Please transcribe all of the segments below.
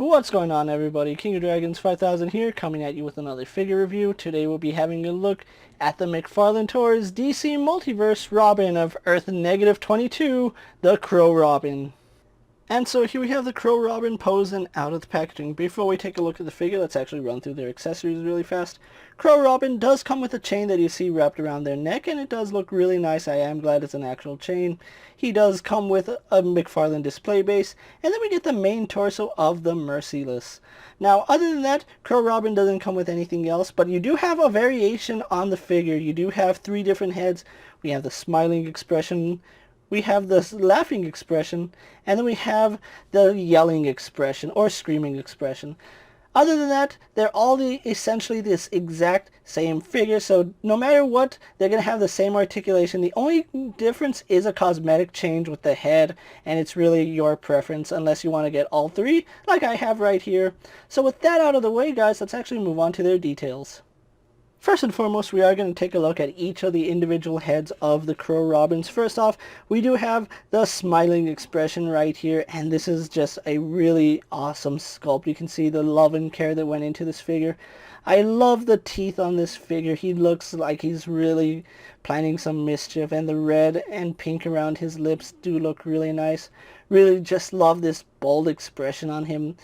What's going on, everybody? KingofDragons 5000 here, coming at you with another figure review. Today we'll be having a look at the McFarlane Tours DC Multiverse Robin of Earth -22, the Crow Robin. And so here we have the Crow Robin posing out of the packaging. Before we take a look at the figure, let's actually run through their accessories really fast. Crow Robin does come with a chain that you see wrapped around their neck, and it does look really nice. I am glad it's an actual chain. He does come with a McFarlane display base, and then we get the main torso of the Merciless. Now, other than that, Crow Robin doesn't come with anything else, but you do have a variation on the figure. You do have 3 different heads. We have the smiling expression, we have the laughing expression, and then we have the yelling expression or screaming expression. Other than that, they're all essentially this exact same figure, so no matter what, they're going to have the same articulation. The only difference is a cosmetic change with the head, and it's really your preference unless you want to get all 3, like I have right here. So with that out of the way, guys, let's actually move on to their details. First and foremost, we are going to take a look at each of the individual heads of the Crow Robins. First off, we do have the smiling expression right here, and this is just a really awesome sculpt. You can see the love and care that went into this figure. I love the teeth on this figure. He looks like he's really planning some mischief, and the red and pink around his lips do look really nice. Really just love this bold expression on him.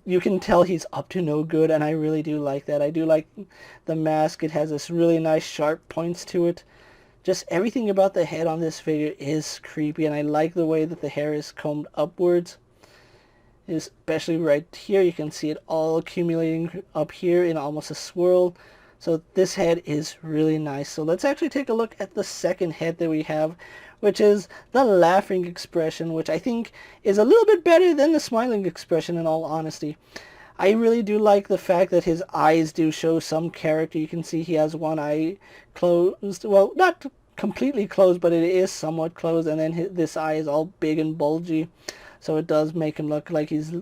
You can tell he's up to no good, and I really do like that. I do like the mask. It has this really nice sharp points to it. Just everything about the head on this figure is creepy, and I like the way that the hair is combed upwards. Especially right here, you can see it all accumulating up here in almost a swirl. So this head is really nice. So let's actually take a look at the second head that we have, which is the laughing expression, which I think is a little bit better than the smiling expression, in all honesty. I really do like the fact that his eyes do show some character. You can see he has one eye closed. Well, not completely closed, but it is somewhat closed, and then this eye is all big and bulgy. So it does make him look like he's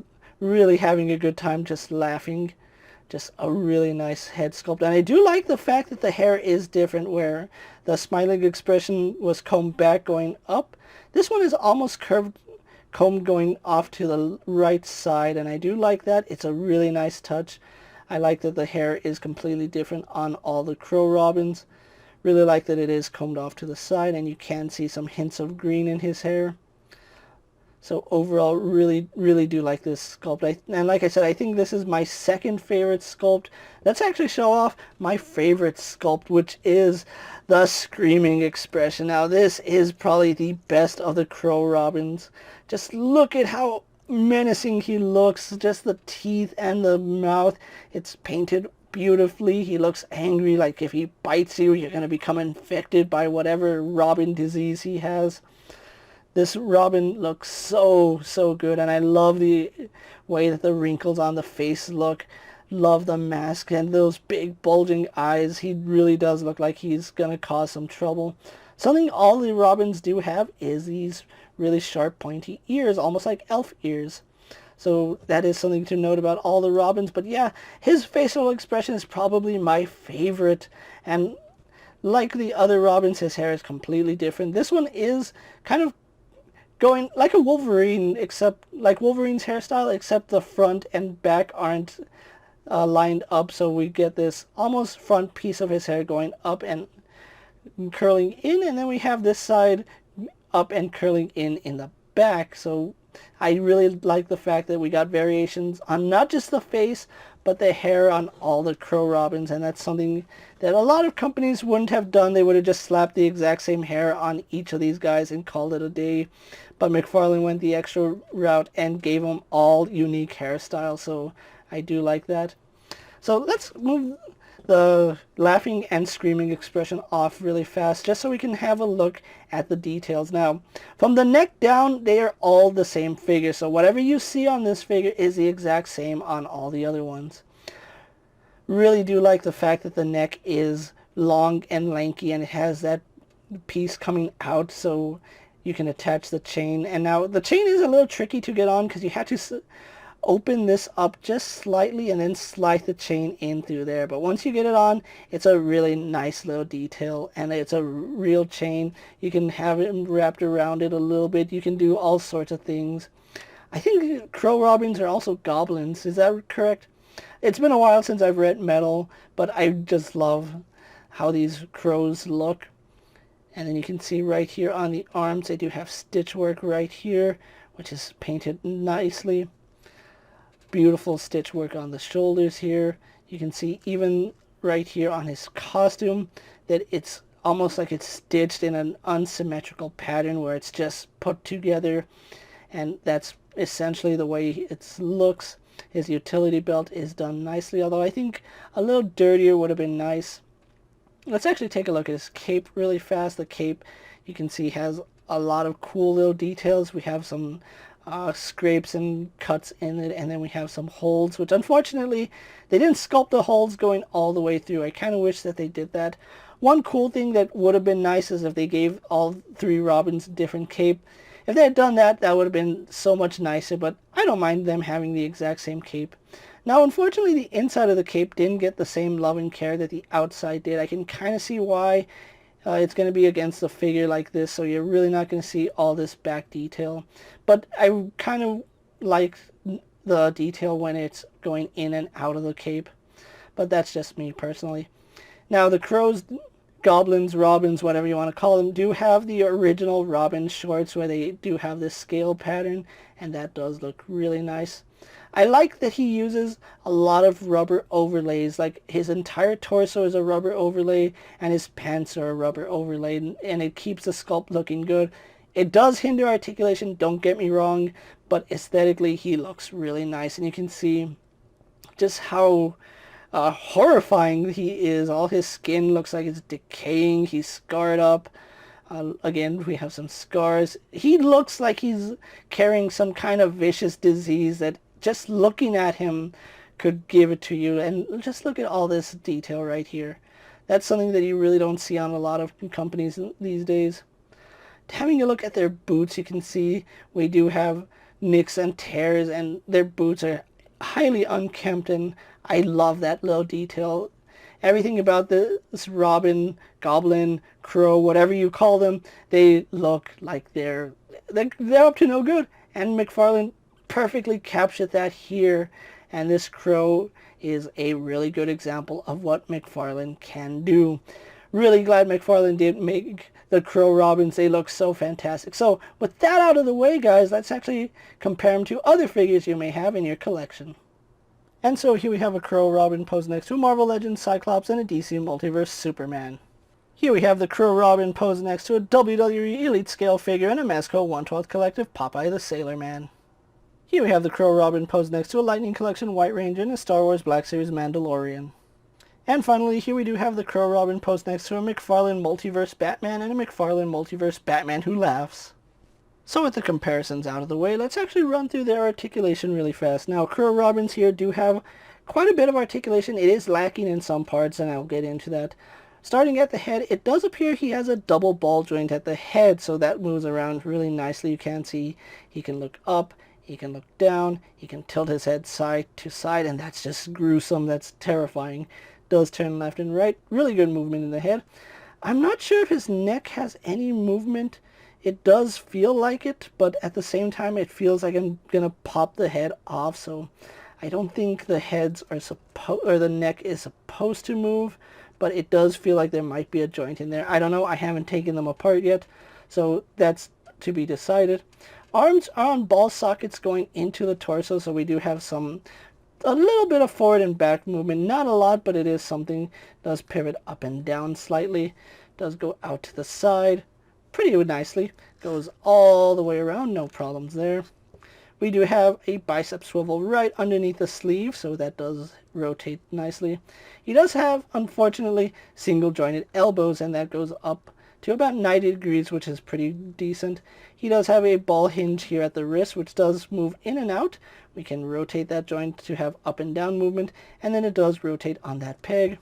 really having a good time just laughing. Just a really nice head sculpt. And I do like the fact that the hair is different, where the smiling expression was combed back going up. This one is almost curved, combed going off to the right side, and I do like that. It's a really nice touch. I like that the hair is completely different on all the Crow Robins. Really like that it is combed off to the side, and you can see some hints of green in his hair. So overall, really do like this sculpt. And like I said, I think this is my second favorite sculpt. Let's actually show off my favorite sculpt, which is the screaming expression. Now this is probably the best of the Crow Robins. Just look at how menacing he looks. Just the teeth and the mouth. It's painted beautifully. He looks angry, like if he bites you, you're going to become infected by whatever Robin disease he has. This Robin looks so good, and I love the way that the wrinkles on the face look. Love the mask and those big bulging eyes. He really does look like he's going to cause some trouble. Something all the Robins do have is these really sharp pointy ears, almost like elf ears. So that is something to note about all the Robins. But yeah, his facial expression is probably my favorite, and like the other Robins, his hair is completely different. This one is kind of going like a Wolverine, except like Wolverine's hairstyle, except the front and back aren't lined up, so we get this almost front piece of his hair going up and curling in, and then we have this side up and curling in the back. So I really like the fact that we got variations on not just the face, but the hair on all the Crow Robins, and that's something that a lot of companies wouldn't have done. They would have just slapped the exact same hair on each of these guys and called it a day. But McFarlane went the extra route and gave them all unique hairstyles, so I do like that. So let's move the laughing and screaming expression off really fast, just so we can have a look at the details. Now, from the neck down, they are all the same figure, so whatever you see on this figure is the exact same on all the other ones. Really do like the fact that the neck is long and lanky, and it has that piece coming out so you can attach the chain. And now the chain is a little tricky to get on, because you have to open this up just slightly and then slide the chain in through there. But once you get it on, it's a really nice little detail, and it's a real chain. You can have it wrapped around it a little bit. You can do all sorts of things. I think crow robins are also goblins. Is that correct? It's been a while since I've read Metal, but I just love how these crows look. And then you can see right here on the arms, they do have stitch work right here, which is painted nicely. Beautiful stitch work on the shoulders here. You can see even right here on his costume that it's almost like it's stitched in an unsymmetrical pattern where it's just put together, and that's essentially the way it looks. His utility belt is done nicely, although I think a little dirtier would have been nice. Let's actually take a look at his cape really fast. The cape, you can see, has a lot of cool little details. We have some scrapes and cuts in it, and then we have some holes, which unfortunately they didn't sculpt the holes going all the way through. I kind of wish that they did that. One cool thing that would have been nice is if they gave all three Robins a different cape. If they had done that, that would have been so much nicer, but I don't mind them having the exact same cape. Now, unfortunately, the inside of the cape didn't get the same love and care that the outside did. I can kind of see why. It's going to be against a figure like this, so you're really not going to see all this back detail. But I kind of like the detail when it's going in and out of the cape. But that's just me personally. Now, the crows, goblins, robins, whatever you want to call them, do have the original Robin shorts where they do have this scale pattern, and that does look really nice. I like that he uses a lot of rubber overlays, like his entire torso is a rubber overlay and his pants are a rubber overlay, and it keeps the sculpt looking good. It does hinder articulation, don't get me wrong, but aesthetically he looks really nice, and you can see just how horrifying he is. All his skin looks like it's decaying, he's scarred up. Again, we have some scars. He looks like he's carrying some kind of vicious disease that just looking at him could give it to you. And just look at all this detail right here. That's something that you really don't see on a lot of companies these days. Having a look at their boots, you can see we do have nicks and tears, and their boots are highly unkempt, and I love that little detail. Everything about this Robin, Goblin, Crow, whatever you call them, they look like they're up to no good. And McFarlane perfectly captured that here, and this crow is a really good example of what McFarlane can do. Really glad McFarlane did make the Crow Robins. They look so fantastic. So with that out of the way, guys, let's actually compare them to other figures you may have in your collection. And so here we have a Crow Robin posed next to a Marvel Legends Cyclops and a DC Multiverse Superman. Here we have the Crow Robin posed next to a WWE Elite Scale figure and a Mezco 1/12 Collective Popeye the Sailor Man. Here we have the Crow Robin posed next to a Lightning Collection White Ranger and a Star Wars Black Series Mandalorian. And finally, here we do have the Crow Robin posed next to a McFarlane Multiverse Batman and a McFarlane Multiverse Batman Who Laughs. So with the comparisons out of the way, let's actually run through their articulation really fast. Now, Crow Robins here do have quite a bit of articulation. It is lacking in some parts, and I'll get into that. Starting at the head, it does appear he has a double ball joint at the head, so that moves around really nicely. You can see he can look up, he can look down, he can tilt his head side to side, and that's just gruesome. That's terrifying. Does turn left and right. Really good movement in the head. I'm not sure if his neck has any movement. It does feel like it, but at the same time it feels like I'm gonna pop the head off, so I don't think the heads are the neck is supposed to move, but it does feel like there might be a joint in there. I don't know, I haven't taken them apart yet, so that's to be decided. Arms are on ball sockets going into the torso, so we do have a little bit of forward and back movement. Not a lot, but it is something. Does pivot up and down slightly. Does go out to the side pretty nicely. Goes all the way around, no problems there. We do have a bicep swivel right underneath the sleeve, so that does rotate nicely. He does have, unfortunately, single jointed elbows, and that goes up to about 90 degrees, which is pretty decent. He does have a ball hinge here at the wrist, which does move in and out. We can rotate that joint to have up and down movement, and then it does rotate on that peg.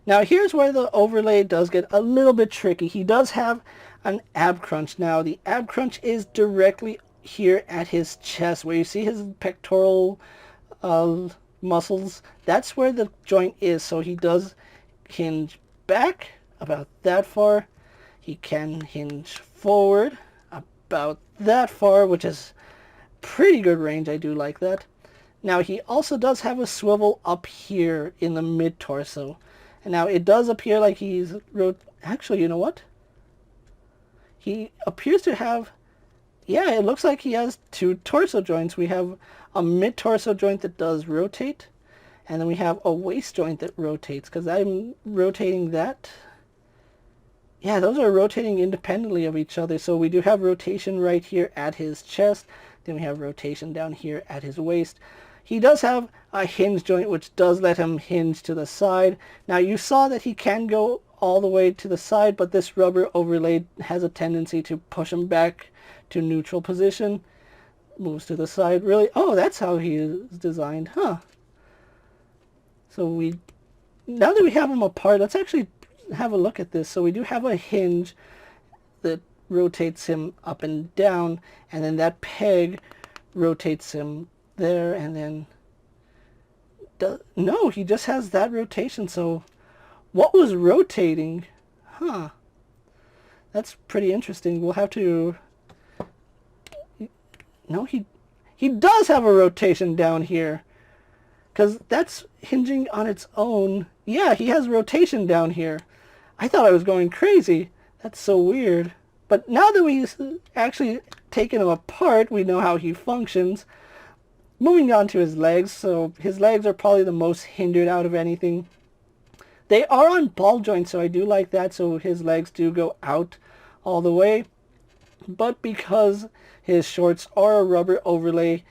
Now here's where the overlay does get a little bit tricky. He does have an ab crunch. Now the ab crunch is directly here at his chest, where you see his pectoral muscles. That's where the joint is, so he does hinge back about that far. He can hinge forward about that far, which is pretty good range. I do like that. Now he also does have a swivel up here in the mid-torso. And now it does appear like he's... Actually, you know what? He appears to have... Yeah, it looks like he has two torso joints. We have a mid-torso joint that does rotate. And then we have a waist joint that rotates. Because I'm rotating that. Yeah, those are rotating independently of each other. So we do have rotation right here at his chest. Then we have rotation down here at his waist. He does have a hinge joint, which does let him hinge to the side. Now, you saw that he can go all the way to the side, but this rubber overlay has a tendency to push him back to neutral position. Moves to the side, really. Oh, that's how he is designed, huh? So now that we have him apart, let's actually have a look at this. So we do have a hinge that rotates him up and down, and then that peg rotates him there, and then no, he just has that rotation. So what was rotating? Huh, that's pretty interesting. We'll have to... No, he does have a rotation down here, because that's hinging on its own. Yeah, he has rotation down here. I thought I was going crazy. That's so weird. But now that we've actually taken him apart, we know how he functions. Moving on to his legs. So his legs are probably the most hindered out of anything. They are on ball joints, so I do like that. So his legs do go out all the way. But because his shorts are a rubber overlay,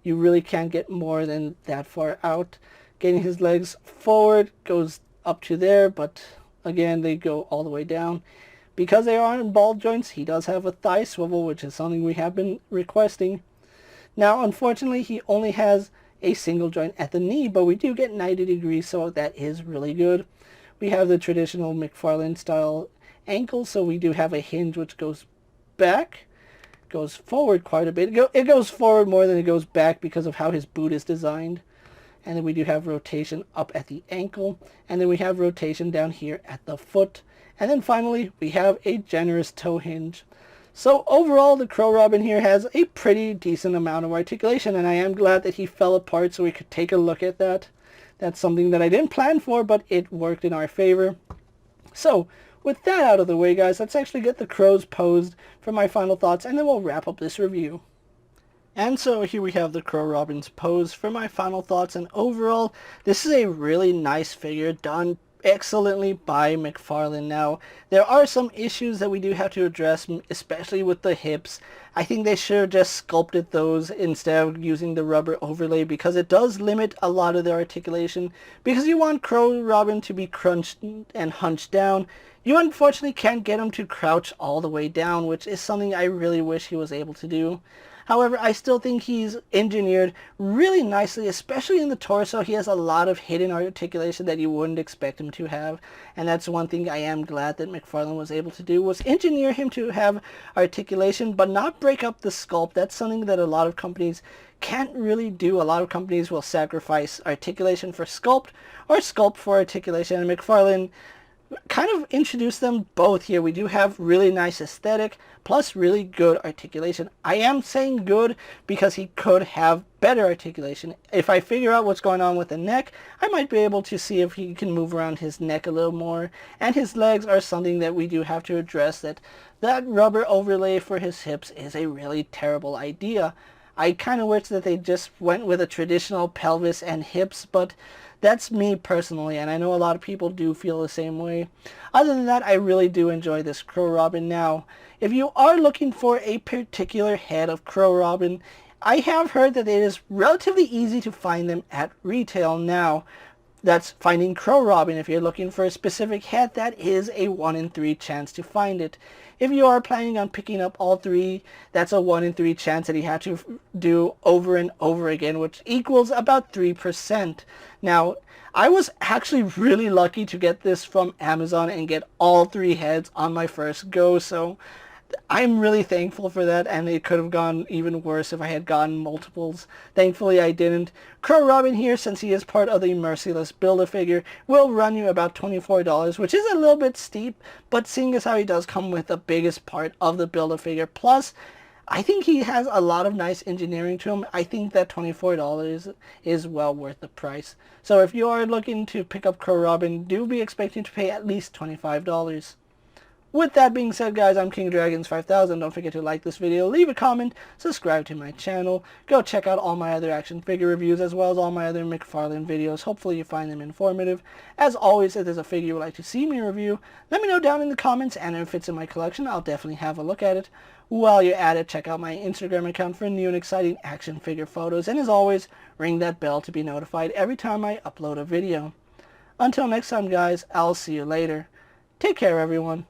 you really can't get more than that far out. Getting his legs forward goes up to there, but again, they go all the way down. Because they are on ball joints, he does have a thigh swivel, which is something we have been requesting. Now, unfortunately, he only has a single joint at the knee, but we do get 90 degrees, so that is really good. We have the traditional McFarlane style ankle, so we do have a hinge which goes back, goes forward quite a bit. It goes forward more than it goes back because of how his boot is designed. And then we do have rotation up at the ankle, and then we have rotation down here at the foot. And then finally, we have a generous toe hinge. So overall, the Crow Robin here has a pretty decent amount of articulation, and I am glad that he fell apart so we could take a look at that. That's something that I didn't plan for, but it worked in our favor. So with that out of the way, guys, let's actually get the crows posed for my final thoughts, and then we'll wrap up this review. And so here we have the Crow Robin's pose for my final thoughts, and overall, this is a really nice figure done excellently by McFarlane. Now, there are some issues that we do have to address, especially with the hips. I think they should have just sculpted those instead of using the rubber overlay, because it does limit a lot of their articulation. Because you want Crow Robin to be crunched and hunched down, you unfortunately can't get him to crouch all the way down, which is something I really wish he was able to do. However, I still think he's engineered really nicely, especially in the torso. He has a lot of hidden articulation that you wouldn't expect him to have. And that's one thing I am glad that McFarlane was able to do, was engineer him to have articulation, but not break up the sculpt. That's something that a lot of companies can't really do. A lot of companies will sacrifice articulation for sculpt, or sculpt for articulation. And McFarlane kind of introduce them both here. We do have really nice aesthetic plus really good articulation. I am saying good because he could have better articulation. If I figure out what's going on with the neck, I might be able to see if he can move around his neck a little more. And his legs are something that we do have to address. That rubber overlay for his hips is a really terrible idea. I kind of wish that they just went with a traditional pelvis and hips, but that's me personally, and I know a lot of people do feel the same way. Other than that, I really do enjoy this Crow Robin. Now, if you are looking for a particular head of Crow Robin, I have heard that it is relatively easy to find them at retail now. That's finding Crow Robin. If you're looking for a specific head, that is a 1 in 3 chance to find it. If you are planning on picking up all three, that's a 1 in 3 chance that you have to do over and over again, which equals about 3%. Now, I was actually really lucky to get this from Amazon and get all 3 heads on my first go, so I'm really thankful for that, and it could have gone even worse if I had gotten multiples. Thankfully, I didn't. Crow Robin here, since he is part of the Merciless Build-A-Figure, will run you about $24, which is a little bit steep, but seeing as how he does come with the biggest part of the Build-A-Figure, plus I think he has a lot of nice engineering to him. I think that $24 is well worth the price. So if you are looking to pick up Crow Robin, do be expecting to pay at least $25. With that being said, guys, I'm KingofDragons 5000. Don't forget to like this video, leave a comment, subscribe to my channel. Go check out all my other action figure reviews as well as all my other McFarlane videos. Hopefully you find them informative. As always, if there's a figure you would like to see me review, let me know down in the comments, and if it's in my collection, I'll definitely have a look at it. While you're at it, check out my Instagram account for new and exciting action figure photos. And as always, ring that bell to be notified every time I upload a video. Until next time, guys, I'll see you later. Take care, everyone.